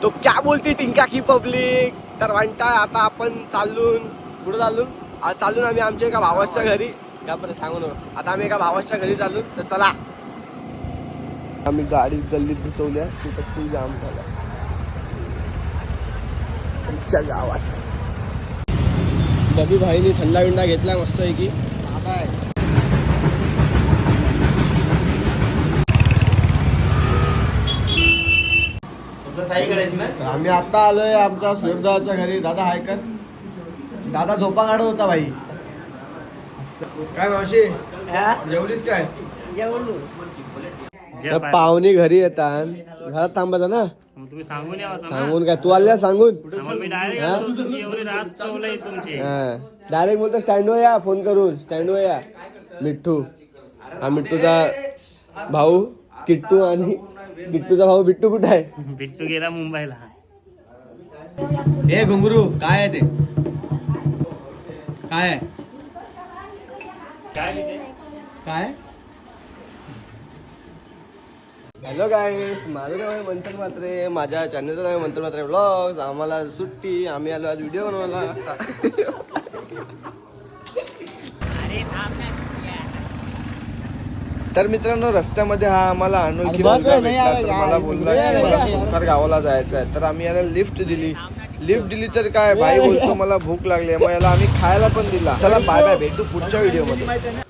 तो क्या बोलते टिंका की पब्लिक. तर म्हणताय आता आपण चालून पुढे चालून आम्ही आमच्या एका भावाच्या घरी सांगू नको. आता आम्ही एका भावाच्या घरी चालू. तर चला आम्ही गाडी गल्लीत घुसवल्या तिथं फुल जाम झाला आमच्या गावात. बबी भाईनी थंडा विंडा घेतला मस्त आहे की आम्ही आता आलोय आमच्या सुरेशदाच्या घरी. दादा हाय कर. दादा झोपा काढत होता भाई. काय मावशी जेवलीस काय? पाहुणे घरी येतात घरात थांबायचं ना. तुम्ही सांगून या सांगून काय तू आल्या सांगून डायरेक्ट बोलतो स्टँडवर या फोन करून स्टँडवर या. मिठ्ठू हा मिठ्ठूचा भाऊ किट्टू आणि बिट्टूचा भाऊ बिट्टू कुठे आहे? बिट्टू गेला मुंबईला. हे घुंगरू काय आहे ते? काय आहे काय? हॅलो गाईस, माझं नाव आहे मंथन म्हात्रे. माझ्या चॅनलचं नाव आहे मंथन म्हात्रे ब्लॉग्स. आम्हाला सुट्टी, आम्ही आलो आज व्हिडिओ बनवायला. तर मित्रांनो रस्त्यामध्ये हा आम्हाला अनोळखी मुलगा भेटला. तर मला बोलला की मला सुतार गावाला जायचं आहे. तर आम्ही याला लिफ्ट दिली तर काय भाई बोलतो मला भूक लागली. मग याला आम्ही खायला पण दिला. चला बाय बाय, भेटू पुढच्या व्हिडिओ मध्ये.